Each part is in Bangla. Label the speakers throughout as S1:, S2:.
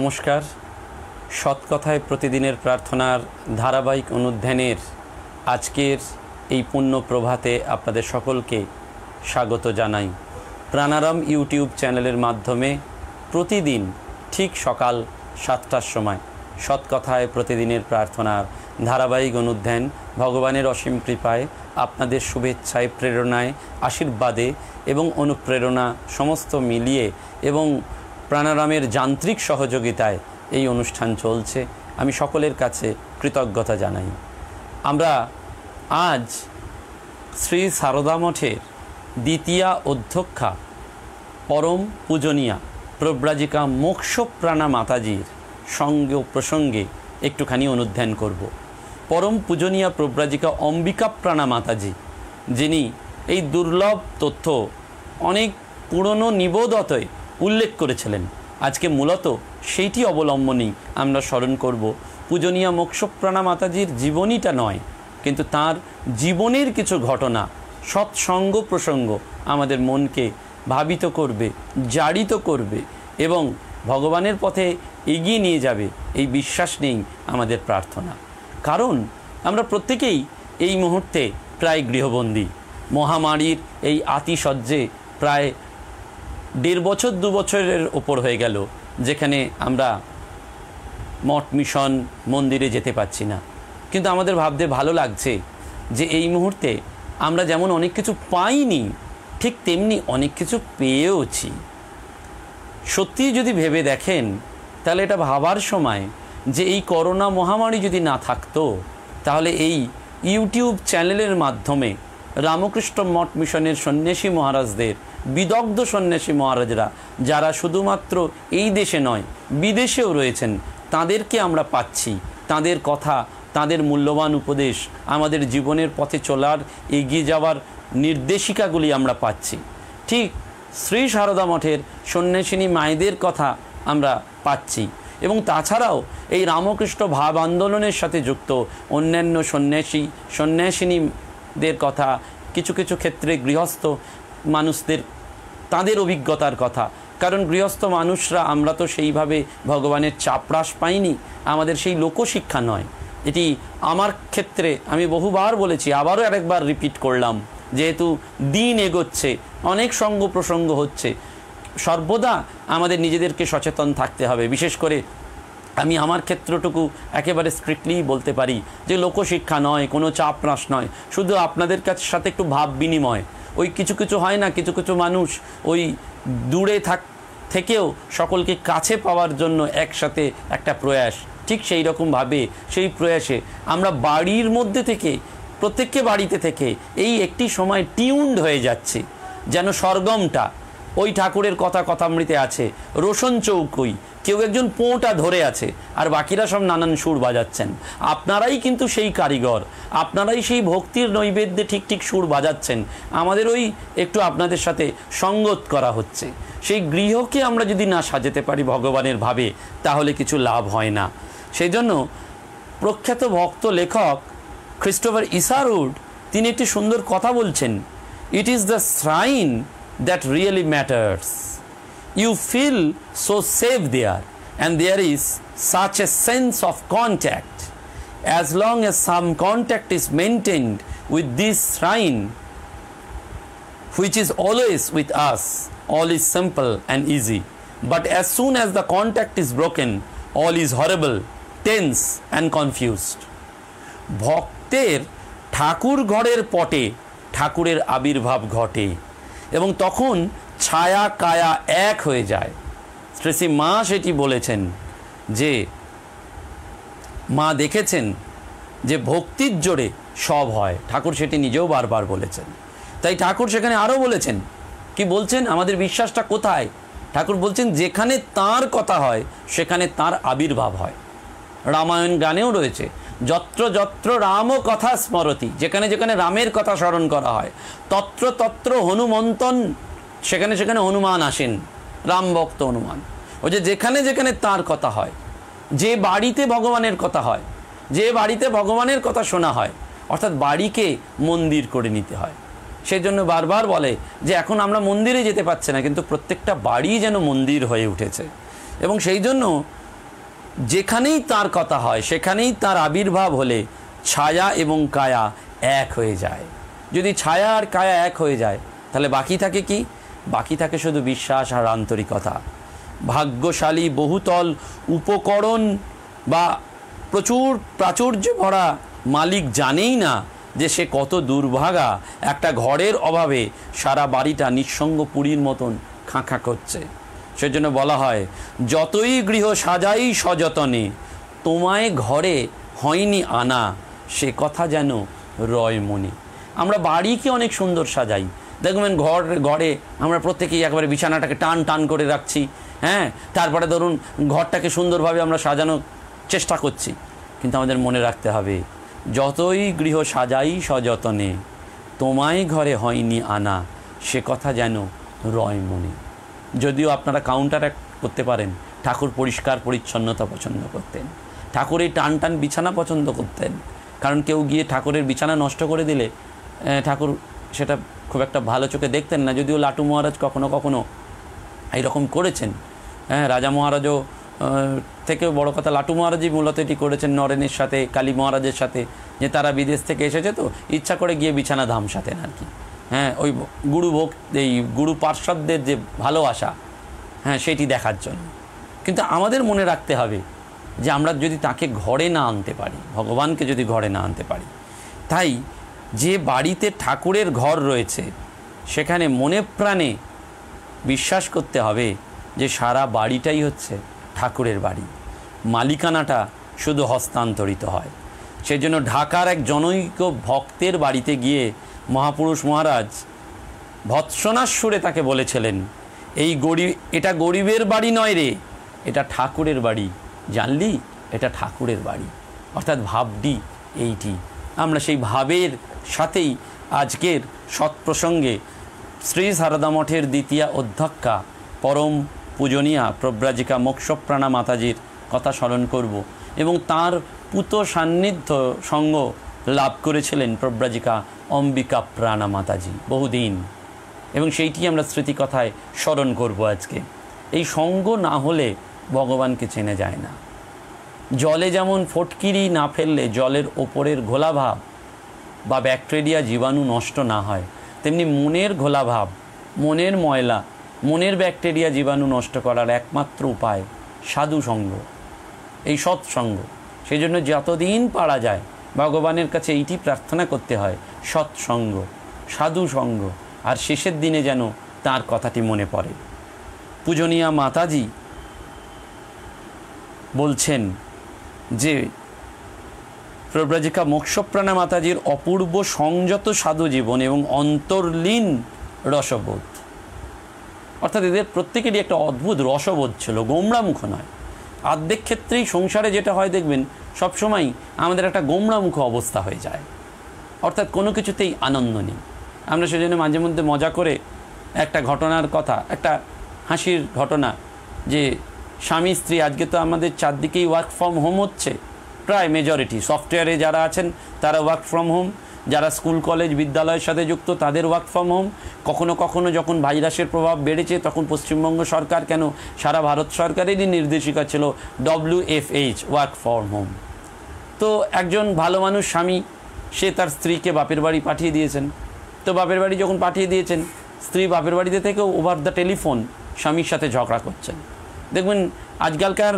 S1: নমস্কার। সৎকথায় প্রতিদিনের প্রার্থনার ধারাবাহিক অনুধ্যানের আজকের এই পুণ্য প্রভাতে আপনাদের সকলকে স্বাগত জানাই। প্রাণারাম ইউটিউব চ্যানেলের মাধ্যমে প্রতিদিন ঠিক সকাল 7টার সময় সৎকথায় প্রতিদিনের প্রার্থনার ধারাবাহিক অনুধ্যান ভগবানের অসীম কৃপায়, আপনাদের শুভেচ্ছায়, প্রেরণায়, আশীর্বাদে এবং অনুপ্রেরণা সমস্ত মিলিয়ে এবং প্রাণারামের যান্ত্রিক সহযোগিতায় এই অনুষ্ঠান চলছে। আমি সকলের কাছে কৃতজ্ঞতা জানাই। আমরা আজ শ্রী সারদা মঠের দ্বিতীয়া অধ্যক্ষা পরম পূজনীয়া প্রব্রাজিকা মোক্ষপ্রাণা মাতাজির সঙ্গে প্রসঙ্গে একটুখানি অনুধ্যান করব। পরম পূজনীয়া প্রব্রাজিকা অম্বিকা প্রাণা মাতাজি, যিনি এই দুর্লভ তথ্য অনেক পুরনো নিবোধতে উল্লেখ করেছিলেন, আজকে মূলত সেইটি অবলম্বনেই আমরা স্মরণ করব। পূজনীয়া মোক্ষপ্রাণা মাতাজির জীবনীটা নয়, কিন্তু তার জীবনের কিছু ঘটনা, সৎসঙ্গ প্রসঙ্গ আমাদের মনকে ভাবিত করবে, জারিত করবে এবং ভগবানের পথে এগিয়ে নিয়ে যাবে, এই বিশ্বাস নেই আমাদের প্রার্থনা। কারণ আমরা প্রত্যেকেই এই মুহূর্তে প্রায় গৃহবন্দী। মহামারীর এই আতিশয্যে প্রায় 1.5 বছর 2 বছরের ওপর হয়ে গেল, যেখানে আমরা মঠ মিশন মন্দিরে যেতে পারছি না। কিন্তু আমাদের ভাবতে ভালো লাগছে যে এই মুহূর্তে আমরা যেমন অনেক কিছু পাইনি, ঠিক তেমনি অনেক কিছু পেয়েওছি। সত্যি যদি ভেবে দেখেন তাহলে এটা ভাবার সময় যে এই করোনা মহামারী যদি না থাকতো, তাহলে এই ইউটিউব চ্যানেলের মাধ্যমে রামকৃষ্ণ মঠ মিশনের সন্ন্যাসী মহারাজদের, বিদগ্ধ সন্ন্যাসী মহারাজরা যারা শুধুমাত্র এই দেশে নয় বিদেশেও রয়েছেন, তাদেরকে আমরা পাচ্ছি। তাদের কথা, তাদের মূল্যবান উপদেশ, আমাদের জীবনের পথে চলার, এগিয়ে যাওয়ার নির্দেশিকাগুলি আমরা পাচ্ছি। ঠিক শ্রী সারদা মঠের সন্ন্যাসিনী মায়েদের কথা আমরা পাচ্ছি। এবং তাছাড়াও এই রামকৃষ্ণ ভাব আন্দোলনের সাথে যুক্ত অন্যান্য সন্ন্যাসিনীদের কথা, কিছু কিছু ক্ষেত্রে গৃহস্থ মানুষদের তাদের অভিজ্ঞতার কথা। কারণ গৃহস্থ মানুষরা আমরা তো সেইভাবে ভগবানের চাপরাশ পাইনি, আমাদের সেই লোকশিক্ষা নয়। এটি আমার ক্ষেত্রে আমি বহুবার বলেছি, আবারও আরেকবার রিপিট করলাম, যেহেতু দিন এগোচ্ছে, অনেক সঙ্গ প্রসঙ্গ হচ্ছে, সর্বদা আমাদের নিজেদেরকে সচেতন থাকতে হবে। বিশেষ করে আমি আমার ক্ষেত্রটুকু একেবারে স্ট্রিক্টলি বলতে পারি যে লোকশিক্ষা নয়, কোনো চাপরাশ নয়, শুধু আপনাদের কাছে সাথে একটু ভাব বিনিময়। ওই কিছু কিছু হয় না, কিছু কিছু মানুষ ওই দূরে থেকেও সকলকে কাছে পাওয়ার জন্য একসাথে একটা প্রয়াস, ঠিক সেই রকমভাবে সেই প্রয়াসে আমরা বাড়ির মধ্যে থেকে, প্রত্যেককে বাড়িতে থেকে এই একটি সময় টিউনড হয়ে যাচ্ছে, যেন সরগমটা ওই ঠাকুরের কথামৃতে আছে, রোশন চৌকই কেউ একজন পোঁটা ধরে আছে আর বাকিরা সব নানান সুর বাজাচ্ছেন। আপনারাই কিন্তু সেই কারিগর, আপনারাই সেই ভক্তির নৈবেদ্যে ঠিক ঠিক সুর বাজাচ্ছেন। আমাদের ওই একটু আপনাদের সাথে সঙ্গত করা হচ্ছে। সেই গৃহকে আমরা যদি না সাজাতে পারি ভগবানের ভাবে, তাহলে কিছু লাভ হয় না। সেই জন্য প্রখ্যাত ভক্ত লেখক ক্রিস্টোফার ইসারউড তিনি একটি সুন্দর কথা বলছেন, it is the shrine that really matters. You feel so safe there, and there is such a sense of contact. As long as some contact is maintained with this shrine, which is always with us, all is simple and easy. But as soon as the contact is broken, all is horrible, tense and confused. ভক্তের ঠাকুর ঘরের পটে ঠাকুরের আবির্ভাব ঘটে এবং তখন ছায়া কায়া এক হয়ে যায়। শ্রী মা সেটি বলেছেন যে মা দেখেছেন যে ভক্তির জোরে সব হয়। ঠাকুর সেটি নিজেও বারবার বলেছেন। তাই ঠাকুর সেখানে আরও বলেছেন, কি বলছেন, আমাদের বিশ্বাসটা কোথায়? ঠাকুর বলছেন যেখানে তাঁর কথা হয় সেখানে তাঁর আবির্ভাব হয়। রামায়ণ গানেও রয়েছে, যত্র যত্র রাম কথা স্মরতি, যেখানে যেখানে রামের কথা স্মরণ করা হয়, তত্র তত্র হনুমন্তন, সেখানে সেখানে হনুমান আসেন, রাম ভক্ত হনুমান। ওই যে যেখানে যেখানে তার কথা হয়, যে বাড়িতে ভগবানের কথা হয়, যে বাড়িতে ভগবানের কথা শোনা হয়, অর্থাৎ বাড়িকে মন্দির করে নিতে হয়। সেই জন্য বারবার বলে যে এখন আমরা মন্দিরে যেতে পারছি না, কিন্তু প্রত্যেকটা বাড়ি যেন মন্দির হয়ে উঠেছে। এবং সেই জন্য যেখানেই তার কথা হয় সেখানেই তার আবির্ভাব হলে ছায়া এবং কায়া এক হয়ে যায়। যদি ছায়া আর কায়া এক হয়ে যায় তাহলে বাকি থাকে কি? বাকি থাকে শুধু বিশ্বাস আর আন্তরিকতা। ভাগ্যশালী বহুতল উপকরণ বা প্রচুর প্রাচুর্য ভরা মালিক জানেই না যে সে কত দুর্ভাগা, একটা ঘরের অভাবে সারা বাড়িটা নিঃসঙ্গ পুরীর মতন খাঁ করছে। সেজন্য বলা হয়, যতই গৃহ সাজাই সযতনে, তোমায় ঘরে হয়নি আনা, সে কথা যেন রয় মনে। আমরা বাড়িকে অনেক সুন্দর সাজাই, দেখবেন ঘরে আমরা প্রত্যেকেই একবারে বিছানাটাকে টান টান করে রাখছি, হ্যাঁ, তারপরে ধরুন ঘরটাকে সুন্দরভাবে আমরা সাজানোর চেষ্টা করছি। কিন্তু আমাদের মনে রাখতে হবে, যতই গৃহ সাজাই সযতনে, তোমায় ঘরে হয়নি আনা, সে কথা যেন রয় মনে। যদিও আপনারা কাউন্টার করতে পারেন, ঠাকুর পরিষ্কার পরিচ্ছন্নতা পছন্দ করতেন, ঠাকুর এই টান টান বিছানা পছন্দ করতেন। কারণ কেউ গিয়ে ঠাকুরের বিছানা নষ্ট করে দিলে ঠাকুর সেটা খুব একটা ভালো চোখে দেখতেন না। যদিও লাটু মহারাজ কখনো কখনো এইরকম করেছেন, হ্যাঁ, রাজা মহারাজও থেকেও বড় কথা লাটু মহারাজই মূলত এটি করেছেন নরেনের সাথে, কালী মহারাজের সাথে, যে তারা বিদেশ থেকে এসেছে তো ইচ্ছা করে গিয়ে বিছানা ধামসাতেন আর কি, হ্যাঁ, ওই এই গুরু পার্শ্বদের যে ভালোবাসা, হ্যাঁ, সেটি দেখার জন্য। কিন্তু আমাদের মনে রাখতে হবে যে আমরা যদি তাকে ঘরে না আনতে পারি, ভগবানকে যদি ঘরে না আনতে পারি, তাই যে বাড়িতে ঠাকুরের ঘর রয়েছে সেখানে মনে প্রাণে বিশ্বাস করতে হবে যে সারা বাড়িটাই হচ্ছে ঠাকুরের বাড়ি, মালিকানাটা শুধু হস্তান্তরিত হয়। সেজন্য ঢাকার এক জনৈক ভক্তের বাড়িতে গিয়ে মহাপুরুষ মহারাজ ভৎসনার সুরে তাকে বলেছিলেন, এটা গরিবের বাড়ি নয় রে, এটা ঠাকুরের বাড়ি, জানলি, এটা ঠাকুরের বাড়ি। অর্থাৎ ভাবটি এইটি। আমরা সেই ভাবের সাথেই আজকের সৎপ্রসঙ্গে শ্রী সারদা মঠের দ্বিতীয় অধ্যক্ষা পরম পূজনীয়া প্রব্রাজিকা মোক্ষপ্রাণা মাতাজির কথা স্মরণ করব এবং তার পুত সান্নিধ্য সঙ্গ লাভ করেছিলেন প্রব্রাজিকা অম্বিকা প্রাণা মাতাজি বহুদিন, এবং সেইটি আমরা স্মৃতিকথায় স্মরণ করব আজকে। এই সঙ্গ না হলে ভগবানকে চেনা যায় না। জলে যেমন ফটকিরি না ফেললে জলের ওপরের ঘোলাভাব বা ব্যাকটেরিয়া জীবাণু নষ্ট না হয়, তেমনি মনের ঘোলাভাব, মনের ময়লা, মনের ব্যাকটেরিয়া জীবাণু নষ্ট করার একমাত্র উপায় সাধু সঙ্গ, এই সৎসঙ্গ। সেই জন্য যতদিন পারা যায় ভগবানের কাছে এইটি প্রার্থনা করতে হয়, সৎসঙ্গ, সাধু সঙ্গ, আর শেষের দিনে যেন তার কথাটি মনে পড়ে। পূজনীয়া মাতাজি বলছেন যে প্রব্রাজিকা মোক্ষপ্রাণা মাতাজির অপূর্ব সংযত সাধু জীবন এবং অন্তর্লীন রসবোধ, অর্থাৎ এদের প্রত্যেকেরই একটা অদ্ভুত রসবোধ ছিল, গোমড়ামুখ নয়। আর্ধেক ক্ষেত্রেই সংসারে যেটা হয় দেখবেন সবসময় আমাদের একটা গোমড়ামুখ অবস্থা হয়ে যায়, অর্থাৎ কোনো কিছুতেই আনন্দ নেই। আমরা সেজন্য মাঝে মধ্যে মজা করে একটা ঘটনার কথা, একটা হাসির ঘটনা, যে স্বামী স্ত্রী, আজকে তো আমাদের চারদিকেই ওয়ার্ক ফ্রম হোম হচ্ছে, প্রায় মেজরিটি সফটওয়্যারে যারা আছেন তারা ওয়ার্ক ফ্রম হোম, যারা স্কুল কলেজ বিদ্যালয়ের সাথে যুক্ত তাদের ওয়ার্ক ফ্রম হোম। কখনো কখনো যখন ভাইরাসের প্রভাব বেড়েছে তখন পশ্চিমবঙ্গ সরকার, কেন সারা ভারত সরকারেরই নির্দেশিকা ছিল WFH, ওয়ার্ক ফ্রম হোম। তো একজন ভালো মানুষ স্বামী, সে তার স্ত্রীকে বাপের বাড়ি পাঠিয়ে দিয়েছেন। তো বাপের বাড়ি যখন পাঠিয়ে দিয়েছেন, স্ত্রী বাপের বাড়িতে থেকেও ওভার দ্য টেলিফোন স্বামীর সাথে ঝগড়া করছেন। দেখবেন আজকালকার,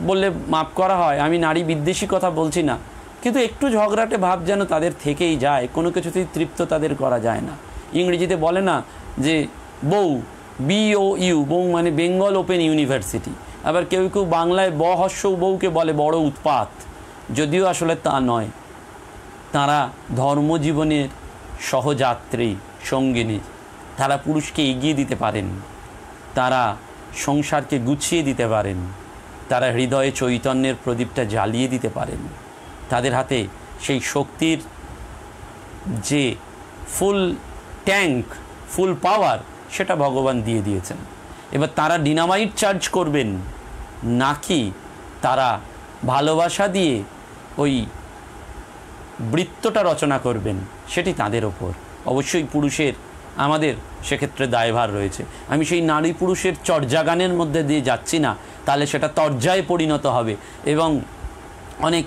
S1: বললে মাপ করা হয়, আমি নারী বিদ্বেষী কথা বলছি না, কিন্তু একটু ঝগড়াটে ভাব যেন তাদের থেকেই যায়, কোনো কিছুতেই তৃপ্ত তাদের করা যায় না। ইংরেজিতে বলে না যে বউ, BOU, বউ মানে বেঙ্গল ওপেন ইউনিভার্সিটি। আবার কেউ কেউ বাংলায় বহস্য বউকে বলে বড় উৎপাত, যদিও আসলে তা নয়। তারা ধর্মজীবনের সহযাত্রী, সঙ্গিনী, তারা পুরুষকে এগিয়ে দিতে পারেন, তারা সংসারকে গুছিয়ে দিতে পারেন, তারা হৃদয়ে চৈতন্যের প্রদীপটা জ্বালিয়ে দিতে পারেন। তাদের হাতে সেই শক্তির যে ফুল ট্যাঙ্ক, ফুল পাওয়ার, সেটা ভগবান দিয়ে দিয়েছেন। এবার তারা ডিনামাইট চার্জ করবেন নাকি তারা ভালোবাসা দিয়ে ওই বৃত্তটা রচনা করবেন, সেটি তাদের ওপর। অবশ্যই পুরুষের আমাদের সেক্ষেত্রে দায়ভার রয়েছে। আমি সেই নারী পুরুষের চর্যাগানের মধ্যে দিয়ে যাচ্ছি না, তাহলে সেটা তর্জায় পরিণত হবে এবং অনেক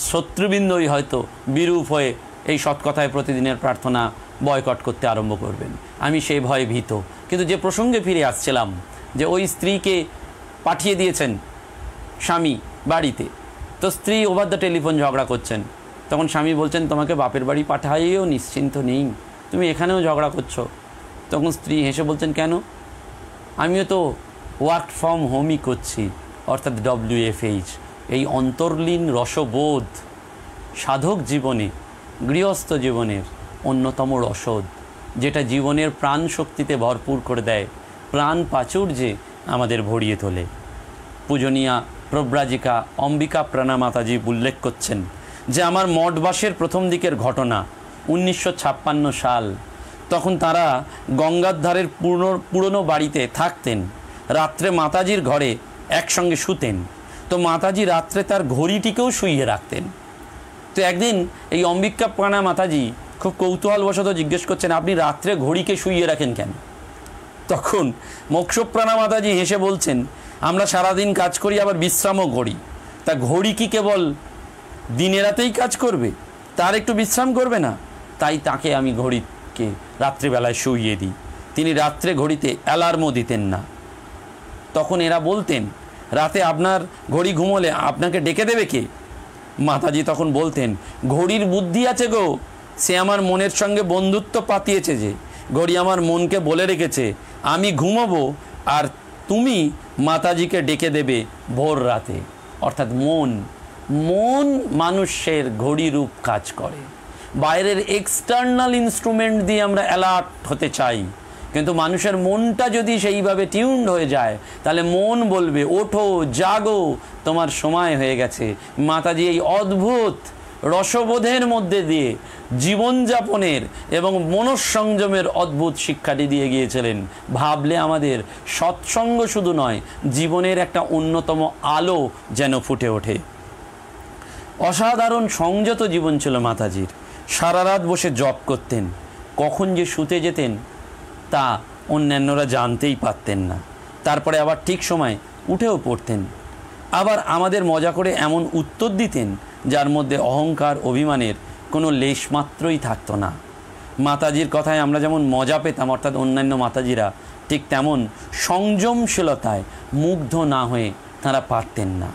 S1: শত্রুবৃন্দই হয়তো বিরূপ হয়ে এই সৎকথায় প্রতিদিনের প্রার্থনা বয়কট করতে আরম্ভ করবেন। আমি সেই ভয়ে ভীত। কিন্তু যে প্রসঙ্গে ফিরে আসছিলাম, যে ওই স্ত্রীকে পাঠিয়ে দিয়েছেন স্বামী বাড়িতে, তো স্ত্রী ওভার দ্য টেলিফোন ঝগড়া করছেন। তখন স্বামী বলছেন, তোমাকে বাপের বাড়ি পাঠাইয়েও নিশ্চিন্ত নেই, তুমি এখানেও ঝগড়া করছো। তখন স্ত্রী হেসে বলছেন, কেন? আমিও তো ওয়ার্ক ফ্রম হোমই করছি, অর্থাৎ WFH। এই অন্তর্লীন রসবোধ সাধক জীবনে, গৃহস্থ জীবনের অন্যতম রসদ, যেটা জীবনের প্রাণ শক্তিতে ভরপুর করে দেয়, প্রাণ প্রাচুর্যে আমাদের ভরিয়ে তোলে। পূজনীয়া প্রব্রাজিকা অম্বিকা প্রাণা মাতাজি উল্লেখ করছেন যে আমার মঠবাসের প্রথম দিকের ঘটনা 1956 সাল। তখন তারা গঙ্গার ধারের পুরনো বাড়িতে থাকতেন। রাত্রে মাতাজির ঘরে একসঙ্গে শুতেন। তো মাতাজি রাত্রে তার ঘড়িটিকেও শুইয়ে রাখতেন। তো একদিন এই অম্বিকা প্রাণা মাতাজি খুব কৌতূহলবশত জিজ্ঞেস করছেন, আপনি রাত্রে ঘড়িকে শুইয়ে রাখেন কেন? তখন মোক্ষপ্রাণা মাতাজি হেসে বলছেন, আমরা সারাদিন কাজ করি, আবার বিশ্রামও করি, তা ঘড়ি কি কেবল দিনে রাতেই কাজ করবে? তার একটু বিশ্রাম করবে না? তাই তাকে আমি ঘড়িকে রাত্রিবেলায় শুইয়ে দিই। তিনি রাত্রে ঘড়িতে অ্যালার্মও দিতেন না। তখন এরা বলতেন, রাতে আপনার ঘড়ি ঘুমোলে আপনাকে ডেকে দেবে কে? মাতাজি তখন বলতেন, ঘড়ির বুদ্ধি আছে গো, সে আমার মনের সঙ্গে বন্ধুত্ব পাতিয়েছে, যে ঘড়ি আমার মনকে বলে রেখেছে আমি ঘুমোবো আর তুমি মাতাজিকে ডেকে দেবে ভোর রাতে। অর্থাৎ মন মানুষের ঘড়ি রূপ কাজ করে। বাইরের এক্সটার্নাল ইনস্ট্রুমেন্ট দিয়ে আমরা অ্যালার্ট হতে চাই, কিন্তু মানুষের মনটা যদি সেইভাবে টিউনড হয়ে যায়, তাহলে মন বলবে, ওঠো, জাগো, তোমার সময় হয়ে গেছে। মাতাজি এই অদ্ভুত রসবোধের মধ্যে দিয়ে জীবনযাপনের এবং মনঃসংযমের অদ্ভুত শিক্ষাটি দিয়ে গিয়েছিলেন। ভাবলে আমাদের সৎসঙ্গ শুধু নয়, জীবনের একটা অন্যতম আলো যেন ফুটে ওঠে। অসাধারণ সংযত জীবন ছিল মাতাজির। সারা রাত বসে জপ করতেন, কখন যে শুতে যেতেন তা অন্যান্যরা জানতেই পারতেন না। তারপরে আবার ঠিক সময় উঠেও পড়তেন। আবার আমাদের মজা করে এমন উত্তর দিতেন যার মধ্যে অহংকার অভিমানের কোনো লেশমাত্রই থাকতো না। মাতাজির কথায় আমরা যেমন মজা পেতাম, অর্থাৎ অন্যান্য মাতাজিরা ঠিক তেমন সংযমশীলতায় মুগ্ধ না হয়ে তারা পারতেন না।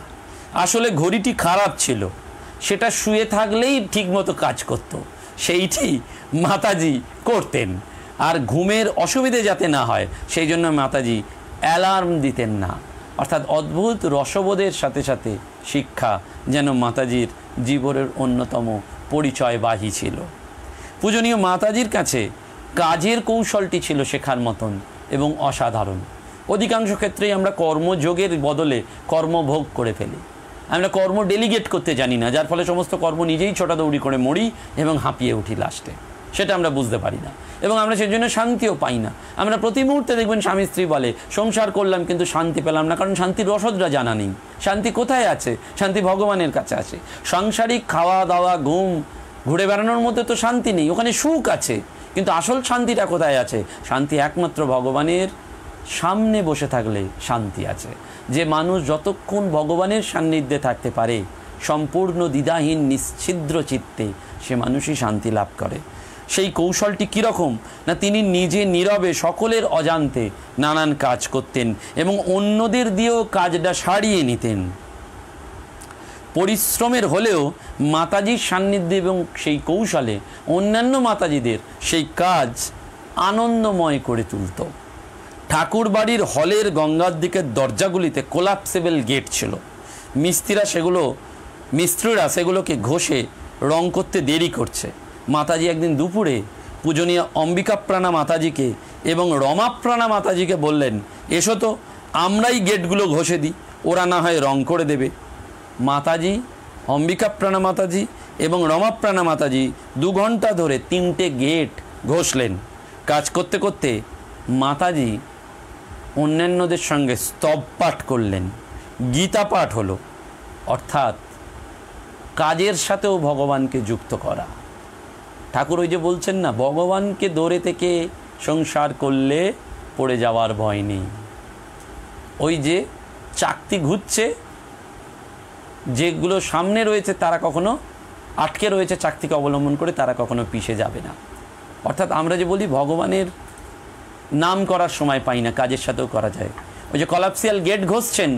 S1: আসলে ঘড়িটি খারাপ ছিল, সেটা শুয়ে থাকলেই ঠিকমতো কাজ করত, সেইটি মাতাজি করতেন। আর ঘুমের অসুবিধে যাতে না হয় সেই জন্য মাতাজি অ্যালার্ম দিতেন না। অর্থাৎ অদ্ভুত রসবোধের সাথে সাথে শিক্ষা যেন মাতাজির জীবনের অন্যতম পরিচয়বাহী ছিল। পূজনীয় মাতাজির কাছে কাজের কৌশলটি ছিল শেখার মতন এবং অসাধারণ। অধিকাংশ ক্ষেত্রেই আমরা কর্মযোগের বদলে কর্মভোগ করে ফেলি। আমরা কর্ম ডেলিগেট করতে জানি না, যার ফলে সমস্ত কর্ম নিজেই ছোটাদৌড়ি করে মরি এবং হাঁপিয়ে উঠি লাস্টে। সেটা আমরা বুঝতে পারি না এবং আমরা সেই জন্য শান্তিও পাই না। আমরা প্রতি মুহূর্তে দেখবেন স্বামী স্ত্রী বলে, সংসার করলাম কিন্তু শান্তি পেলাম না, কারণ শান্তির রসদরা জানা নেই। শান্তি কোথায় আছে? শান্তি ভগবানের কাছে আছে। সাংসারিক খাওয়া দাওয়া, ঘুম, ঘুরে বেড়ানোর মধ্যে তো শান্তি নেই, ওখানে সুখ আছে, কিন্তু আসল শান্তিটা কোথায় আছে? শান্তি একমাত্র ভগবানের সামনে বসে থাকলে শান্তি আছে। যে মানুষ যতক্ষণ ভগবানের সান্নিধ্যে থাকতে পারে সম্পূর্ণ দ্বিধাহীন নিশ্ছিদ্র চিত্তে, সে মানুষই শান্তি লাভ করে। সেই কৌশলটি কীরকম না, তিনি নিজে নীরবে সকলের অজান্তে নানান কাজ করতেন এবং অন্যদের দিয়েও কাজটা সারিয়ে নিতেন। পরিশ্রমের হলেও মাতাজির সান্নিধ্যে এবং সেই কৌশলে অন্যান্য মাতাজিদের সেই কাজ আনন্দময় করে তুলত। ঠাকুর বাড়ির হলের গঙ্গার দিকের দরজাগুলিতে কোলাপসেবল গেট ছিল। মিস্ত্রিরা সেগুলোকে ঘষে রং করতে দেরি করছে। মাতাজি একদিন দুপুরে পূজনীয় অম্বিকাপ্রাণা মাতাজিকে এবং রমাপ্রাণা মাতাজিকে বললেন, এসো তো, আমরাই গেটগুলো ঘষে দিই, ওরা না হয় রং করে দেবে। মাতাজি, অম্বিকাপ্রাণা মাতাজি এবং রমাপ্রাণা মাতাজি 2 ঘন্টা ধরে 3টে গেট ঘষলেন। কাজ করতে করতে মাতাজি অন্যান্যদের সঙ্গে স্তব পাঠ করলেন, গীতা পাঠ হলো। অর্থাৎ কাজের সাথেও ভগবানকে যুক্ত করা। ঠাকুর ওই যে বলছেন না, ভগবানকে ধরে থেকে সংসার করলে পড়ে যাওয়ার ভয় নেই। ওই যে চাকতি ঘুরছে, যেগুলো সামনে রয়েছে তারা কখনো আটকে রয়েছে চাকতিকে অবলম্বন করে, তারা কখনো পিষে যাবে না। অর্থাৎ আমরা যে বলি ভগবানের নাম করার সময় পাই না, কাজের সাথেও করা যায়। ওই যে কলাপসিয়াল গেট ঘষছেন,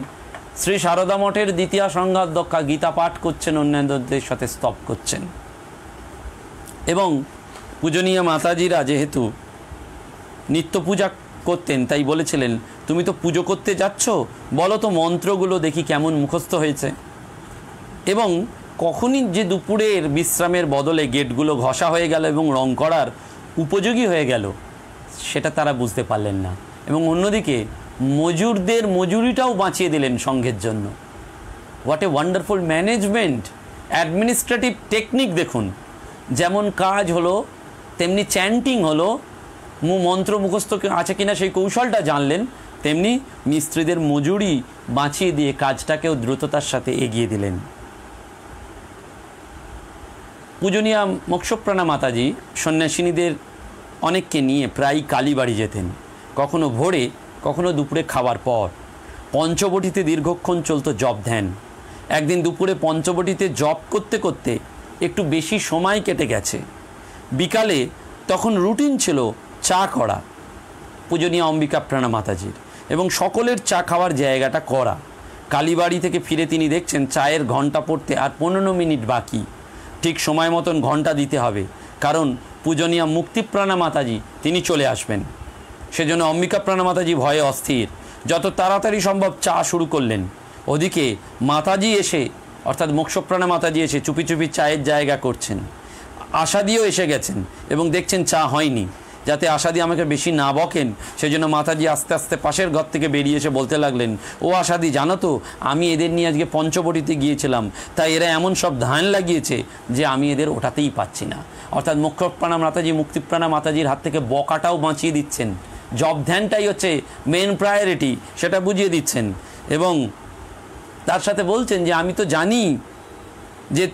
S1: শ্রী সারদা মঠের দ্বিতীয় সংঘাধ্যক্ষা গীতা পাঠ করছেন, অন্যান্যদের সাথে স্তব করছেন। এবং পূজনীয় মাতাজিরা যেহেতু নিত্য পূজা করতেন, তাই বলেছিলেন, তুমি তো পুজো করতে যাচ্ছ, বলো তো মন্ত্রগুলো দেখি কেমন মুখস্থ হয়েছে। এবং কখনই যে দুপুরের বিশ্রামের বদলে গেটগুলো ঘষা হয়ে গেল এবং রং করার উপযোগী হয়ে গেল, সেটা তারা বুঝতে পারলেন না। এবং অন্যদিকে মজুরদের মজুরিটাও বাঁচিয়ে দিলেন সংঘের জন্য। What a wonderful management, administrative technique দেখুন। যেমন কাজ হলো তেমনি চ্যান্টিং হলো, মন্ত্র মুখস্থ আছে কিনা সেই কৌশলটা জানলেন, তেমনি মিস্ত্রিদের মজুরি বাঁচিয়ে দিয়ে কাজটাকেও দ্রুততার সাথে এগিয়ে দিলেন। পূজনীয়া মোক্ষপ্রাণা মাতাজি সন্ন্যাসিনীদের অনেককে নিয়ে প্রায় কালীবাড়ি যেতেন, কখনো ভোরে কখনো দুপুরে খাবার পর। পঞ্চবটিতে দীর্ঘক্ষণ চলত জপ ধ্যান। একদিন দুপুরে পঞ্চবটিতে জপ করতে করতে একটু বেশি সময় কেটে গেছে। বিকালে তখন রুটিন ছিল চা করা পূজনীয় অম্বিকাপ্রাণা মাতাজির, এবং সকলের চা খাওয়ার জায়গাটা করা। কালীবাড়ি থেকে ফিরে তিনি দেখছেন চায়ের ঘন্টা পড়তে আর 15 মিনিট বাকি। ঠিক সময় মতন ঘন্টা দিতে হবে, কারণ পূজনীয় মুক্তিপ্রাণা মাতাজি তিনি চলে আসবেন। সেজন্য অম্বিকাপ্রাণা মাতাজি ভয়ে অস্থির, যত তাড়াতাড়ি সম্ভব চা শুরু করলেন। ওদিকে মাতাজি এসে, অর্থাৎ মোক্ষপ্রাণা মাতাজি এসে চুপি চুপি চায়ের জায়গা করছেন। আশাদিও এসে গেছেন এবং দেখছেন চা হয়নি। যাতে আশাদি আমাকে বেশি না বকেন, সেজন্য মাতাজি আস্তে আস্তে পাশের ঘর থেকে বেরিয়ে এসে বলতে লাগলেন, ও আশাদি, জানো তো আমি এদের নিয়ে আজকে পঞ্চবটিতে গিয়েছিলাম, তাই এরা এমন সব ধান লাগিয়েছে যে আমি এদের ওঠাতেই পাচ্ছি না। অর্থাৎ মোক্ষপ্রাণা মাতাজি মুক্তিপ্রাণা মাতাজির হাত থেকে বকাটাও বাঁচিয়ে দিচ্ছেন। জব ধ্যানটাই হচ্ছে মেন প্রায়োরিটি, সেটা বুঝিয়ে দিচ্ছেন। এবং তার সাথে বলছেন যে আমি তো জানি যে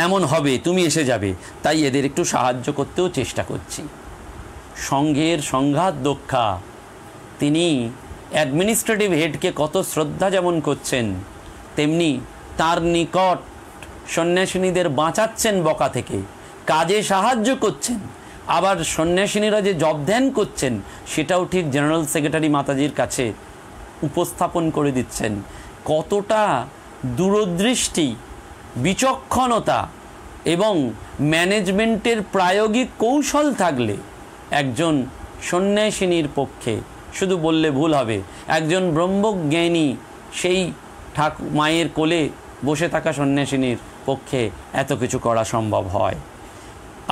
S1: এমন হবে, তুমি এসে যাবে, তাই এদের একটু সাহায্য করতেও চেষ্টা করছি। সংঘের সংঘাধ্যক্ষা তিনি অ্যাডমিনিস্ট্রেটিভ হেডকে কত শ্রদ্ধা যেমন করছেন, তেমনি তার নিকট সন্ন্যাসিনীদের বাঁচাচ্ছেন বকা থেকে, কাজে সাহায্য করছেন। আবার সন্ন্যাসিনীরা যে জব ধ্যান করছেন সেটাও ঠিক জেনারেল সেক্রেটারি মাতাজির কাছে উপস্থাপন করে দিচ্ছেন। কতটা দূরদৃষ্টি, বিচক্ষণতা এবং ম্যানেজমেন্টের প্রায়োগিক কৌশল থাকলে একজন সন্ন্যাসিনীর পক্ষে, শুধু বললে ভুল হবে, একজন ব্রহ্মজ্ঞানী সেই মায়ের কোলে বসে থাকা সন্ন্যাসিনীর পক্ষে এত কিছু করা সম্ভব হয়।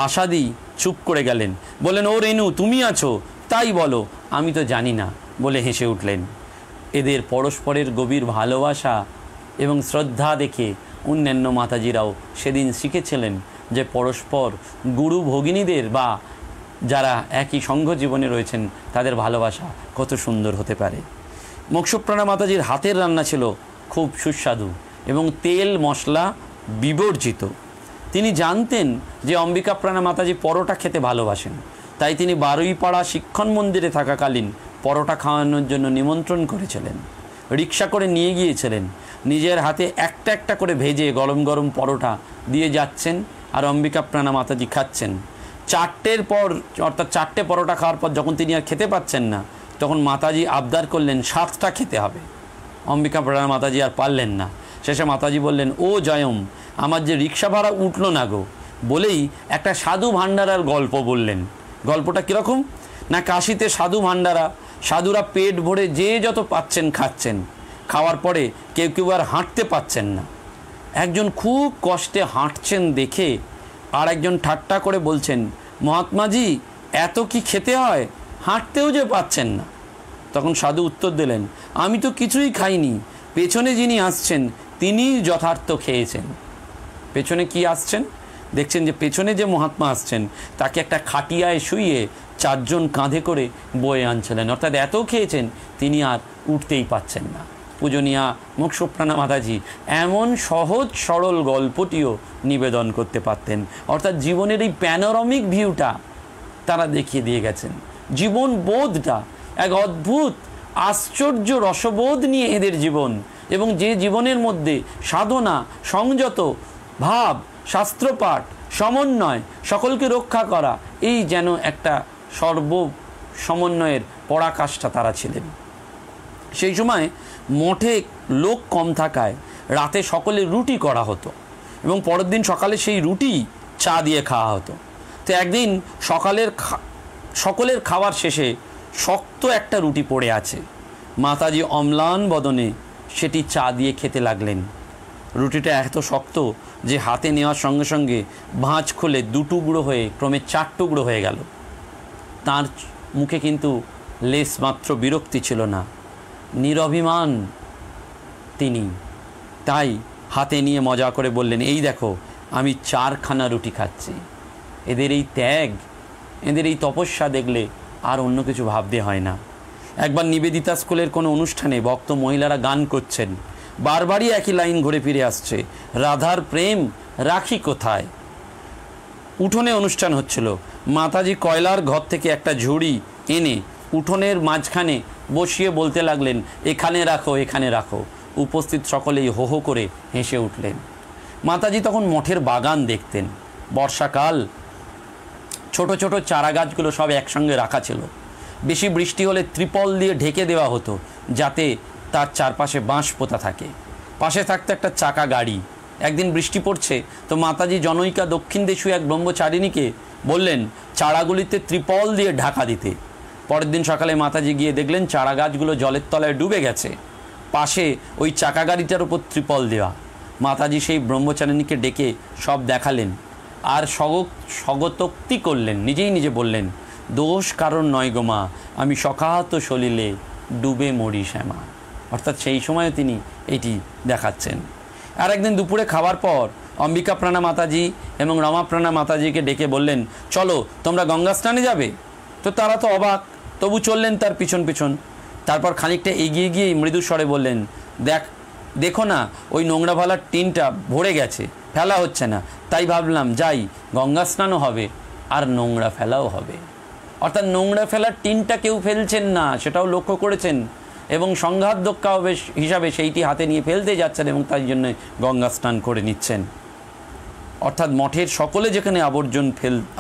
S1: আশাদি চুপ করে গেলেন, বললেন, ও রেনু, তুমি আছো, তাই বলো, আমি তো জানি না, বলে হেসে উঠলেন। এদের পরস্পরের গভীর ভালোবাসা এবং শ্রদ্ধা দেখে অন্যান্য মাতাজিরাও সেদিন শিখেছিলেন যে পরস্পর গুরু ভগিনীদের বা যারা একই সংঘ জীবনে রয়েছেন তাদের ভালোবাসা কত সুন্দর হতে পারে। মোক্ষপ্রাণা মাতাজির হাতের রান্না ছিল খুব সুস্বাদু এবং তেল মশলা বিবর্জিত। তিনি জানতেন যে অম্বিকাপ্রাণা মাতাজি পরোটা খেতে ভালোবাসেন, তাই তিনি বারুইপাড়া শিক্ষণ মন্দিরে থাকাকালীন পরোটা খাওয়ানোর জন্য নিমন্ত্রণ করেছিলেন। রিক্সা করে নিয়ে গিয়েছিলেন, নিজের হাতে একটা একটা করে ভেজে গরম গরম পরোটা দিয়ে যাচ্ছেন আর অম্বিকাপ্রাণা মাতাজি খাচ্ছেন। 4টের পর, অর্থাৎ 4টে পরোটা খাওয়ার পর যখন তিনি আর খেতে পাচ্ছেন না, তখন মাতাজি আবদার করলেন 7টা খেতে হবে। অম্বিকাপ্রাণা মাতাজি আর পারলেন না। শেষে মাতাজি বললেন, ও জয়ম, আমার যে রিক্সা ভাড়া উঠল না গো, বলেই একটা সাধু ভাণ্ডারার গল্প বললেন। গল্পটা কীরকম না, কাশিতে সাধু ভাণ্ডারা, সাধুরা পেট ভরে যে যত পাচ্ছেন খাচ্ছেন, খাওয়ার পরে কেউ কেউ আর হাঁটতে পাচ্ছেন না। একজন খুব কষ্টে হাঁটছেন দেখে আর একজন ঠাট্টা করে বলছেন, মহাত্মাজি, এত কি খেতে হয়, হাঁটতেও যে পাচ্ছেন না। তখন সাধু উত্তর দিলেন, আমি তো কিছুই খাইনি, পেছনে যিনি আসছেন তিনি যথার্থ খেয়েছেন। পেছনে কি আসছেন দেখছেন যে পেছনে যে মহাত্মা আসছেন তাকে একটা খাটিয়ায় শুইয়ে 4জন কাঁধে করে বয়ে আনছিলেন, অর্থাৎ এত খেয়েছেন তিনি আর উঠতেই পাচ্ছেন না। পূজনীয়া মোক্ষপ্রাণা মাতাজি এমন সহজ সরল গল্পটিও নিবেদন করতে পারতেন। অর্থাৎ জীবনের এই প্যানোরামিক ভিউটা তারা দেখিয়ে দিয়ে গেছেন। জীবন বোধটা এক অদ্ভুত আশ্চর্য রসবোধ নিয়ে এদের জীবন, এবং যে জীবনের মধ্যে সাধনা, সংযত ভাব, শাস্ত্রপাঠ, সমন্বয়, সকলকে রক্ষা করা, এই যেন একটা সমন্বয়ের পরাকাষ্ঠা তারা ছিলেন। সেই সময় মঠে লোক কম থাকায় রাতে সকলে রুটি করা হতো এবং পরের দিন সকালে সেই রুটি চা দিয়ে খাওয়া হতো। তো একদিন সকলের খাওয়ার শেষে শক্ত একটা রুটি পড়ে আছে। মাতাজি অম্লান বদনে সেটি চা দিয়ে খেতে লাগলেন। রুটিটা এত শক্ত যে হাতে নেওয়ার সঙ্গে সঙ্গে ভাঁজ খুলে 2 টুকরো হয়ে ক্রমে 4 টুকরো হয়ে গেল। তার মুখে কিন্তু লেশ মাত্র বিরক্তি ছিল না, নিরভিমান তিনি। তাই হাতে নিয়ে মজা করে বললেন, এই দেখো আমি 4খানা রুটি খাচ্ছি। এদের এই ত্যাগ, এদের এই তপস্যা দেখলে আর অন্য কিছু ভাবতে হয় না। একবার নিবেদিতা স্কুলের কোনো অনুষ্ঠানে ভক্ত মহিলারা গান করছেন, বারবারই একই লাইন ঘুরে ফিরে আসছে, রাধার প্রেম রাখি কোথায়। উঠোনে অনুষ্ঠান হচ্ছিল। মাতাজি কয়লার ঘর থেকে একটা ঝুড়ি এনে উঠোনের মাঝখানে বসিয়ে বলতে লাগলেন, এখানে রাখো, এখানে রাখো। উপস্থিত সকলেই হো হো করে হেসে উঠলেন। মাতাজি তখন মঠের বাগান দেখতেন। বর্ষাকাল, ছোট ছোট চারা গাছগুলো সব একসঙ্গে রাখা ছিল। বেশি বৃষ্টি হলে ত্রিপল দিয়ে ঢেকে দেওয়া হতো যাতে তার চারপাশে বাঁশ পোতা থাকে। পাশে থাকতো একটা চাকা গাড়ি। একদিন বৃষ্টি পড়ছে, তো মাতাজি জনৈকা দক্ষিণ দেশীয় এক ব্রহ্মচারিণীকে বললেন চারাগুলিতে ত্রিপল দিয়ে ঢাকা দিতে। পরের দিন সকালে মাতাজি গিয়ে দেখলেন চারা গাছগুলো জলের তলায় ডুবে গেছে, পাশে ওই চাকা গাড়িটার উপর ত্রিপল দেওয়া। মাতাজি সেই ব্রহ্মচারিণীকে ডেকে সব দেখালেন আর স্বগতোক্তি করলেন, নিজেই নিজে বললেন, দোষ কারণ নয় গো মা, আমি সখাহত সলিলে ডুবে মরি শ্যামা। অর্থাৎ সেই সময়ে তিনি এটি দেখাচ্ছেন। আর একদিন দুপুরে খাবার পর অম্বিকা প্রাণা মাতাজি এবং রমা প্রাণা মাতাজিকে ডেকে বললেন, চলো তোমরা গঙ্গা স্নানে যাবে। তো তারা তো অবাক, তবু চললেন তার পিছন পিছন। তারপর খানিকটা এগিয়ে গিয়েই মৃদু স্বরে বললেন, দেখো না ওই নোংরা ভালার টিনটা ভরে গেছে, ফেলা হচ্ছে না, তাই ভাবলাম যাই, গঙ্গা স্নানও হবে আর নোংরা ফেলাও হবে। অর্থাৎ নোংরা ফেলার টিনটা কেউ ফেলছেন না, সেটাও লক্ষ্য করেছেন, এবং সংঘাতদক্ষ হিসাবে সেইটি হাতে নিয়ে ফেলতে যাচ্ছেন এবং তাই জন্য গঙ্গা স্নান করে নিচ্ছেন। অর্থাৎ মঠের সকলে যেখানে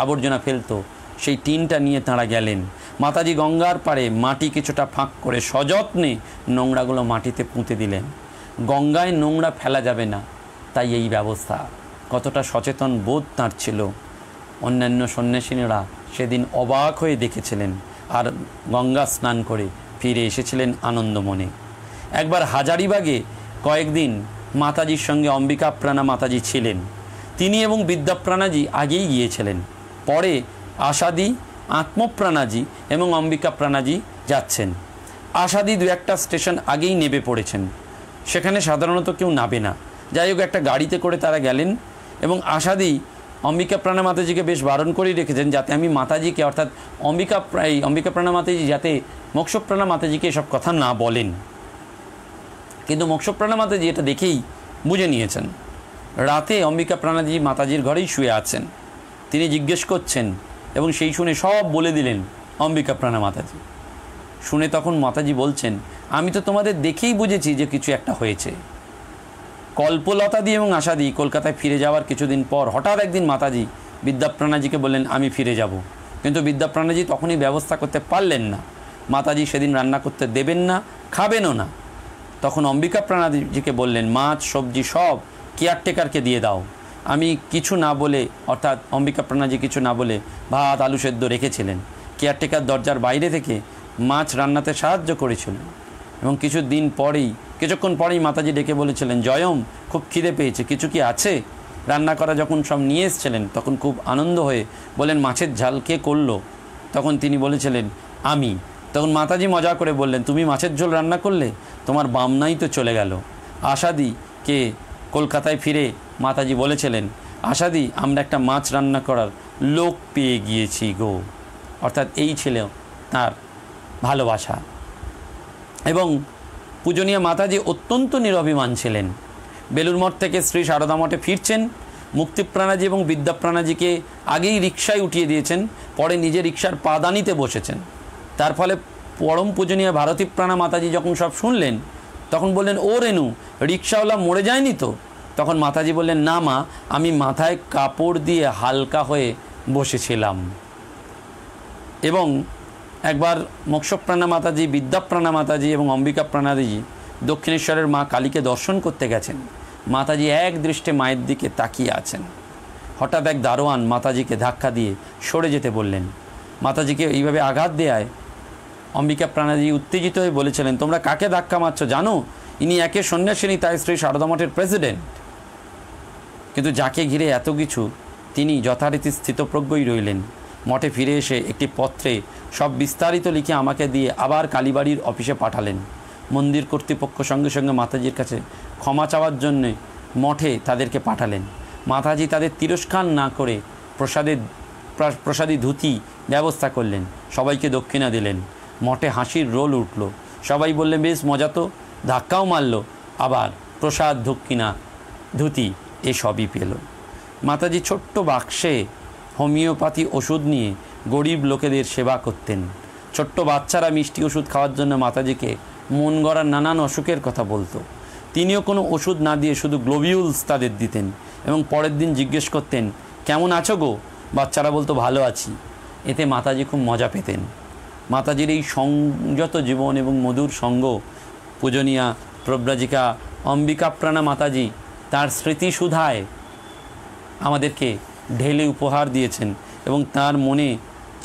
S1: আবর্জনা ফেলতো সেই টিনটা নিয়ে তাঁরা গেলেন। মাতাজি গঙ্গার পাড়ে মাটি কিছুটা ফাঁক করে সযত্নে নোংরাগুলো মাটিতে পুঁতে দিলেন। গঙ্গায় নোংরা ফেলা যাবে না, তাই এই ব্যবস্থা। কতটা সচেতন বোধ তাঁর ছিল। অন্যান্য সন্ন্যাসিনীরা সেদিন অবাক হয়ে দেখেছিলেন আর গঙ্গা স্নান করে ফিরে এসেছিলেন আনন্দ মনে। একবার হাজারিবাগে কয়েকদিন মাতাজির সঙ্গে অম্বিকা প্রাণা মাতাজি ছিলেন। তিনি এবং বিদ্যাপ্রাণাজি আগেই গিয়েছিলেন। পরে আশাদি, আত্মপ্রাণাজি এবং অম্বিকা প্রাণাজি যাচ্ছেন। আশাদি 2-1টা স্টেশন আগেই নেমে পড়েছেন, সেখানে সাধারণত কেউ নাবে না। যাই হোক, একটা গাড়িতে করে তারা গেলেন এবং আশাদি অম্বিকা প্রাণা মাতাজিকে বেশ বারণ করেই রেখেছেন যাতে আমি মাতাজিকে, অর্থাৎ অম্বিকা প্রাণা মাতাজি যাতে মোক্ষপ্রাণা মাতাজিকে এসব কথা না বলেন। কিন্তু মোক্ষপ্রাণা মাতাজি এটা দেখেই বুঝে নিয়েছেন। রাতে অম্বিকা প্রাণাজি মাতাজির ঘরেই শুয়ে আছেন। তিনি জিজ্ঞেস করছেন এবং সেই শুনে সব বলে দিলেন অম্বিকা প্রাণা মাতাজি। শুনে তখন মাতাজি বলছেন, আমি তো তোমাদের দেখেই বুঝেছি যে কিছু একটা হয়েছে। কল্পলতাদি এবং আশাদি কলকাতায় ফিরে যাওয়ার কিছুদিন পর হঠাৎ একদিন মাতাজি বিদ্যাপ্রাণাজিকে বললেন, আমি ফিরে যাব। কিন্তু বিদ্যাপ্রাণাজি তখনই ব্যবস্থা করতে পারলেন না। মাতাজি সেদিন রান্না করতে দেবেন না, খাবেনও না। তখন অম্বিকা প্রাণাজিকে বললেন, মাছ সবজি সব কেয়ারটেকারকে দিয়ে দাও। আমি কিছু না বলে, অর্থাৎ অম্বিকা প্রাণাজি কিছু না বলে ভাত আলু সেদ্ধ রেখেছিলেন। কেয়ারটেকার দরজার বাইরে থেকে মাছ রান্নাতে সাহায্য করেছিলেন এবং কিছুক্ষণ পরেই মাতাজি ডেকে বলেছিলেন, জয়ম খুব খিদে পেয়েছে, কিছু কি আছে? রান্না করা যখন সব নিয়ে এসেছিলেন তখন খুব আনন্দ হয়ে বলেন, মাছের ঝাল কে করলো? তখন তিনি বলেছিলেন, আমি। তখন মাতাজি মজা করে বললেন, তুমি মাছের ঝোল রান্না করলে? তোমার বামনাই তো চলে গেল। আশাদিকে কলকাতায় ফিরে মাতাজি বলেছিলেন, আশাদি, আমরা একটা মাছ রান্না করার লোক পেয়ে গিয়েছি গো। অর্থাৎ এই ছিল তার ভালোবাসা। এবং পূজনীয় মাতাজি অত্যন্ত নিরভিমান ছিলেন। বেলুর মঠ থেকে শ্রী সারদা মঠে ফিরছেন, মুক্তিপ্রাণাজি এবং বিদ্যাপ্রাণাজিকে আগেই রিকশায় উঠিয়ে দিয়েছেন, পরে নিজে রিকশার পাদানিতে বসেছেন। তার ফলে পরম পূজনীয় ভারতীপ্রাণা মাতাজি যখন সব শুনলেন তখন বললেন, ও রেনু, রিকশাওয়ালা মরে যায়নি তো? তখন মাতাজি বললেন, না মা, আমি মাথায় কাপড় দিয়ে হালকা হয়ে বসেছিলাম। এবং একবার মোক্ষপ্রাণা মাতাজি, বিদ্যাপ্রাণা মাতাজি এবং অম্বিকা প্রাণাজি দক্ষিণেশ্বরের মা কালীকে দর্শন করতে গেছেন। মাতাজি এক দৃষ্টে মায়ের দিকে তাকিয়ে আছেন। হঠাৎ এক দারোয়ান মাতাজিকে ধাক্কা দিয়ে সরে যেতে বললেন। মাতাজিকে এইভাবে আঘাত দেয়ায় অম্বিকা প্রাণাজি উত্তেজিত হয়ে বলেছিলেন, তোমরা কাকে ধাক্কা মারছ জানো? ইনি একে সন্ন্যাসিনী, তাই শ্রী সারদা মঠের প্রেসিডেন্ট। কিন্তু যাকে ঘিরে এত কিছু, তিনি যথারীতি স্থিতপ্রজ্ঞই রইলেন। মঠে ফিরে এসে একটি পত্রে সব বিস্তারিত লিখে আমাকে দিয়ে আবার কালীবাড়ির অফিসে পাঠালেন। মন্দির কর্তৃপক্ষ সঙ্গে সঙ্গে মাতাজির কাছে ক্ষমা চাওয়ার জন্যে মঠে তাদেরকে পাঠালেন। মাতাজি তাদের তিরস্কার না করে প্রসাদী ধুতি ব্যবস্থা করলেন, সবাইকে দক্ষিণা দিলেন। মঠে হাসির রোল উঠল, সবাই বললেন, বেশ মজা তো। ধাক্কাও মারল, আবার প্রসাদ, দক্ষিণা, ধুতি এসবই পেল। মাতাজি ছোট্ট বাক্সে হোমিওপ্যাথি ওষুধ নিয়ে গরিব লোকেদের সেবা করতেন। ছোট্ট বাচ্চারা মিষ্টি ওষুধ খাওয়ার জন্য মাতাজিকে মন গড়ার নানান অসুখের কথা বলতো। তিনিও কোনো ওষুধ না দিয়ে শুধু গ্লোবিউলস তাদের দিতেন এবং পরের দিন জিজ্ঞেস করতেন, কেমন আছো গো? বাচ্চারা বলতো, ভালো আছি। এতে মাতাজি খুব মজা পেতেন। মাতাজির এই সংযত জীবন এবং মধুর সঙ্গ পূজনীয়া প্রব্রাজিকা অম্বিকা প্রাণা মাতাজি তার স্মৃতিসুধায় আমাদেরকে ঢেলে উপহার দিয়েছেন এবং তার মনে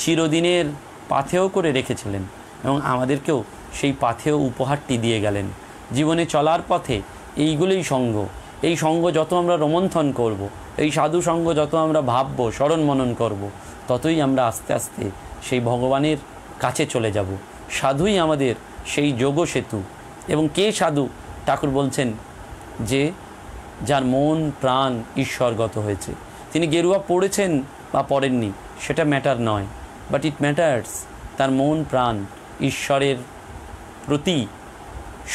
S1: চিরদিনের পাথেয় করে রেখেছিলেন এবং আমাদেরকেও সেই পাথেয় উপহারটি দিয়ে গেলেন। জীবনে চলার পথে এইগুলোই সঙ্গ। এই সঙ্গ যত আমরা রোমন্থন করব, এই সাধু সঙ্গ যত আমরা ভাবব, স্মরণ মনন করব, ততই আমরা আস্তে আস্তে সেই ভগবানের কাছে চলে যাব। সাধুই আমাদের সেই যোগ সেতু। এবং কে সাধু? ঠাকুর বলছেন যে যার মন প্রাণ ঈশ্বরগত হয়েছে। তিনি গেরুয়া পড়েছেন বা পড়েননি সেটা ম্যাটার নয়, বাট ইট ম্যাটার্স তার মন প্রাণ ঈশ্বরের প্রতি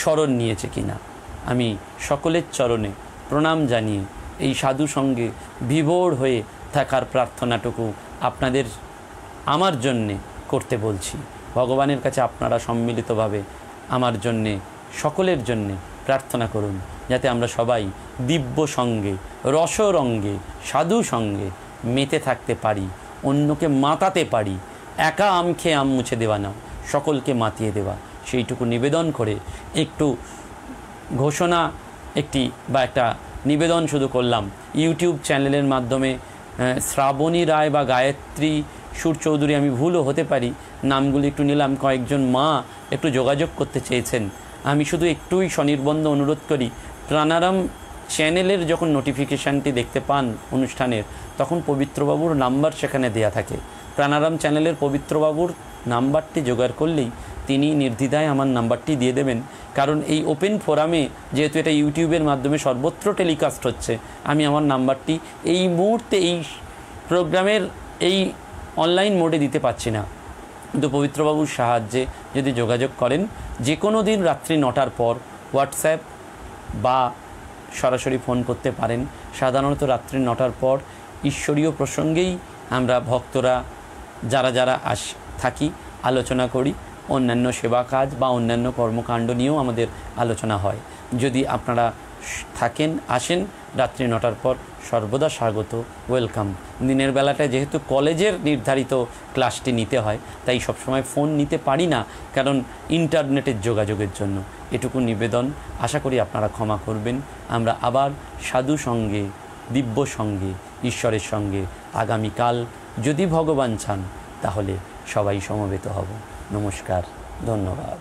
S1: স্মরণ নিয়েছে কিনা। আমি সকলের চরণে প্রণাম জানিয়ে এই সাধু সঙ্গে বিভোর হয়ে থাকার প্রার্থনাটুকু আপনাদের আমার জন্যে করতে বলছি। ভগবানের কাছে আপনারা সম্মিলিতভাবে আমার জন্যে, সকলের জন্যে প্রার্থনা করুন, যাতে আমরা সবাই দিব্য সঙ্গে, রসরঙ্গে, সাধু সঙ্গে মেতে থাকতে পারি, অন্যকে মাতাতে পারি। একা আম খেয়ে আম মুছে দেওয়া না, সকলকে মাতিয়ে দেওয়া, সেইটুকু নিবেদন করে একটু ঘোষণা বা একটা নিবেদন শুধু করলাম। ইউটিউব চ্যানেলের মাধ্যমে শ্রাবণী রায় বা গায়ত্রী সুর চৌধুরী, আমি ভুলও হতে পারি, নামগুলি একটু নিলাম। কয়েকজন মা একটু যোগাযোগ করতে চেয়েছেন। আমি শুধু একটুই স্বনির্বন্ধ অনুরোধ করি, প্রাণারাম চ্যানেলের যখন নোটিফিকেশানটি দেখতে পান অনুষ্ঠানের, তখন পবিত্রবাবুর নাম্বার সেখানে দেয়া থাকে। প্রাণারাম চ্যানেলের পবিত্রবাবুর নাম্বারটি জোগাড় করলেই তিনি নির্দ্বিধায় আমার নাম্বারটি দিয়ে দেবেন। কারণ এই ওপেন ফোরামে, যেহেতু এটা ইউটিউবের মাধ্যমে সর্বত্র টেলিকাস্ট হচ্ছে, আমি আমার নাম্বারটি এই মুহূর্তে এই প্রোগ্রামের এই অনলাইন মোডে দিতে পারছি না। কিন্তু পবিত্রবাবুর সাহায্যে যদি যোগাযোগ করেন, যে কোনো দিন রাত্রি 9টার পর হোয়াটসঅ্যাপ বা সরাসরি ফোন করতে পারেন। সাধারণত রাত্রি 9টার পর ঈশ্বরীয় প্রসঙ্গেই আমরা ভক্তরা যারা থাকি আলোচনা করি। অন্যান্য সেবা কাজ বা অন্যান্য কর্মকাণ্ড নিয়েও আমাদের আলোচনা হয়। যদি আপনারা থাকেন, আসেন, রাত্রি 9টার পর সর্বদা স্বাগত, ওয়েলকাম। দিনের বেলাটায় যেহেতু কলেজের নির্ধারিত ক্লাসটি নিতে হয়, তাই সবসময় ফোন নিতে পারি না, কারণ ইন্টারনেটের যোগাযোগের জন্য। এটুকু নিবেদন, আশা করি আপনারা ক্ষমা করবেন। আমরা আবার সাধু সঙ্গে, দিব্য সঙ্গে, ঈশ্বরের সঙ্গে আগামীকাল যদি ভগবান চান তাহলে সবাই সমবেত হব। নমস্কার, ধন্যবাদ।